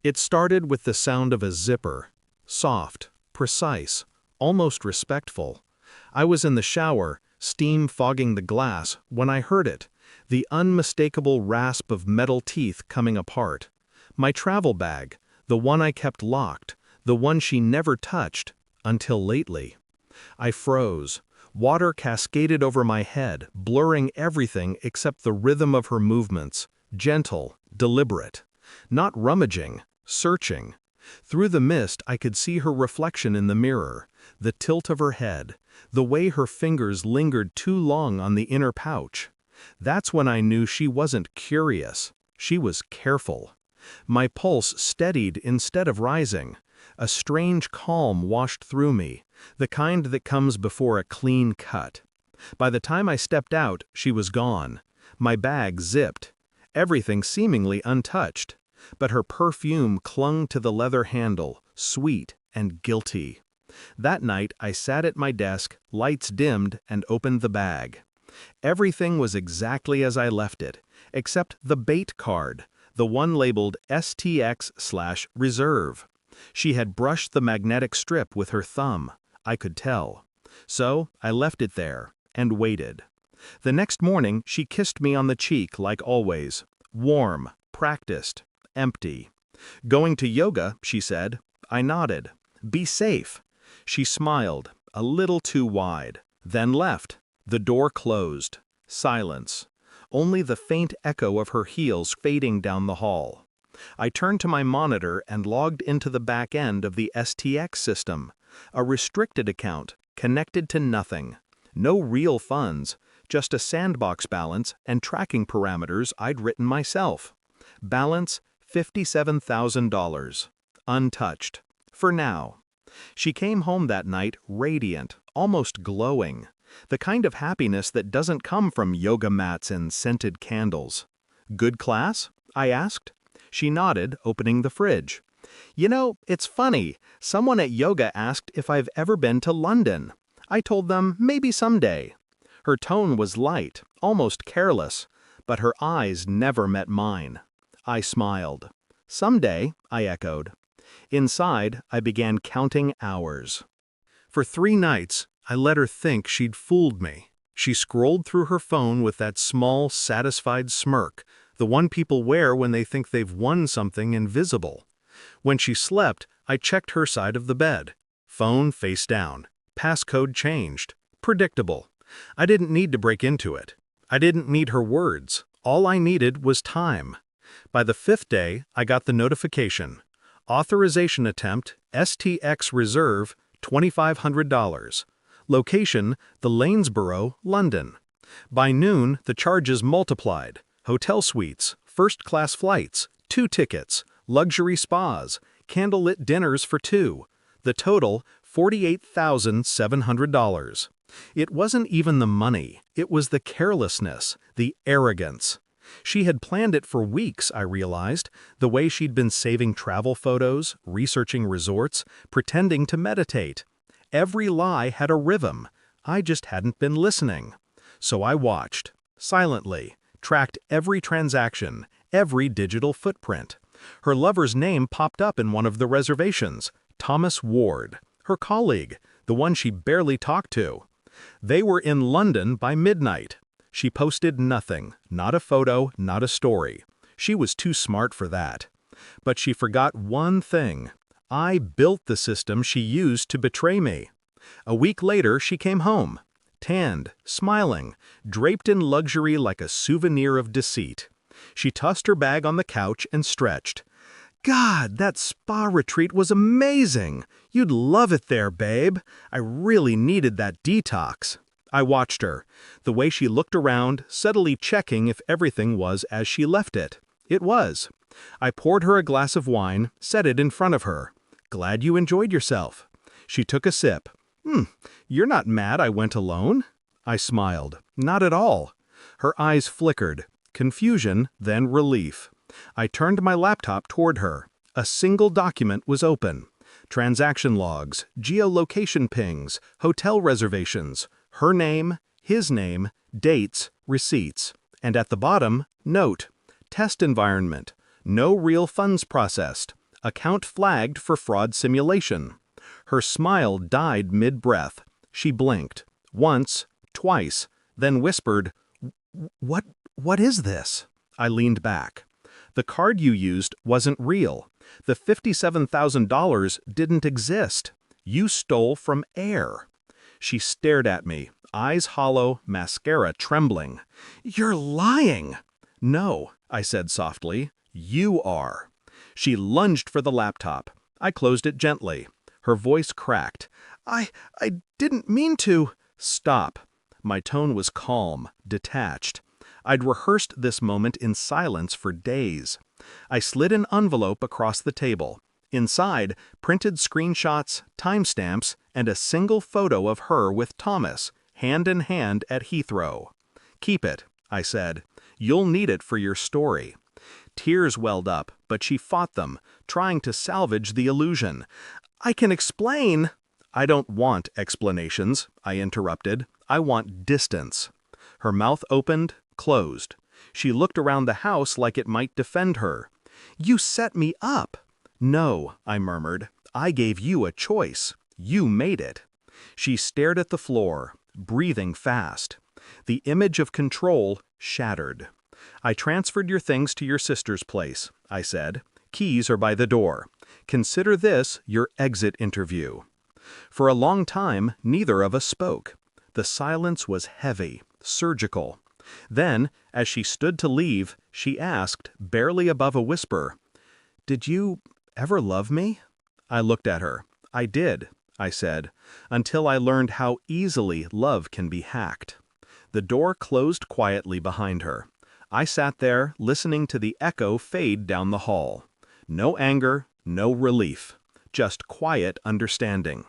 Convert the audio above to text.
It started with the sound of a zipper. Soft, precise, almost respectful. I was in the shower, steam fogging the glass, when I heard it, the unmistakable rasp of metal teeth coming apart. My travel bag, the one I kept locked, the one she never touched, until lately. I froze. Water cascaded over my head, blurring everything except the rhythm of her movements, gentle, deliberate. Not rummaging, searching. Through the mist I could see her reflection in the mirror, the tilt of her head, the way her fingers lingered too long on the inner pouch. That's when I knew she wasn't curious. She was careful. My pulse steadied instead of rising. A strange calm washed through me, the kind that comes before a clean cut. By the time I stepped out, she was gone. My bag zipped. Everything seemingly untouched. But her perfume clung to the leather handle, sweet and guilty. That night I sat at my desk, lights dimmed, and opened the bag. Everything was exactly as I left it, except the bait card, the one labeled STX/reserve. She had brushed the magnetic strip with her thumb. I could tell. So I left it there, and waited. The next morning she kissed me on the cheek like always. Warm, practiced, empty. Going to yoga, she said. I nodded. Be safe. She smiled, a little too wide, then left. The door closed. Silence. Only the faint echo of her heels fading down the hall. I turned to my monitor and logged into the back end of the STX system. A restricted account, connected to nothing. No real funds, just a sandbox balance and tracking parameters I'd written myself. Balance $57,000. Untouched. For now. She came home that night radiant, almost glowing. The kind of happiness that doesn't come from yoga mats and scented candles. Good class? I asked. She nodded, opening the fridge. You know, it's funny. Someone at yoga asked if I've ever been to London. I told them maybe someday. Her tone was light, almost careless, but her eyes never met mine. I smiled. Someday, I echoed. Inside, I began counting hours. For 3 nights, I let her think she'd fooled me. She scrolled through her phone with that small, satisfied smirk, the one people wear when they think they've won something invisible. When she slept, I checked her side of the bed. Phone face down. Passcode changed. Predictable. I didn't need to break into it. I didn't need her words. All I needed was time. By the 5th day, I got the notification. Authorization attempt, STX reserve, $2,500. Location, the Lanesborough, London. By noon, the charges multiplied. Hotel suites, first-class flights, 2 tickets, luxury spas, candlelit dinners for 2. The total, $48,700. It wasn't even the money. It was the carelessness, the arrogance. She had planned it for weeks, I realized, the way she'd been saving travel photos, researching resorts, pretending to meditate. Every lie had a rhythm. I just hadn't been listening. So I watched, silently, tracked every transaction, every digital footprint. Her lover's name popped up in one of the reservations, Thomas Ward, her colleague, the one she barely talked to. They were in London by midnight. She posted nothing, not a photo, not a story. She was too smart for that. But she forgot one thing. I built the system she used to betray me. A week later, she came home, tanned, smiling, draped in luxury like a souvenir of deceit. She tossed her bag on the couch and stretched. God, that spa retreat was amazing! You'd love it there, babe. I really needed that detox. I watched her, the way she looked around, subtly checking if everything was as she left it. It was. I poured her a glass of wine, set it in front of her. Glad you enjoyed yourself. She took a sip. You're not mad I went alone? I smiled. Not at all. Her eyes flickered. Confusion, then relief. I turned my laptop toward her. A single document was open. Transaction logs, geolocation pings, hotel reservations, her name, his name, dates, receipts. And at the bottom, note, test environment, no real funds processed. Account flagged for fraud simulation. Her smile died mid-breath. She blinked. Once, twice, then whispered, What is this?" I leaned back. "The card you used wasn't real. The $57,000 didn't exist. You stole from air." She stared at me, eyes hollow, mascara trembling. "You're lying!" "No," I said softly. "You are." She lunged for the laptop. I closed it gently. Her voice cracked. I didn't mean to." "Stop." My tone was calm, detached. I'd rehearsed this moment in silence for days. I slid an envelope across the table. Inside, printed screenshots, timestamps, and a single photo of her with Thomas, hand in hand at Heathrow. "Keep it," I said. "You'll need it for your story." Tears welled up, but she fought them, trying to salvage the illusion. "I can explain." "I don't want explanations," I interrupted. "I want distance." Her mouth opened, closed. She looked around the house like it might defend her. "You set me up." "No," I murmured. "I gave you a choice. You made it." She stared at the floor, breathing fast. The image of control shattered. "I transferred your things to your sister's place," I said. "Keys are by the door. Consider this your exit interview." For a long time, neither of us spoke. The silence was heavy, surgical. Then, as she stood to leave, she asked, barely above a whisper, "Did you ever love me?" I looked at her. "I did," I said, "until I learned how easily love can be hacked." The door closed quietly behind her. I sat there, listening to the echo fade down the hall. No anger, no relief, just quiet understanding.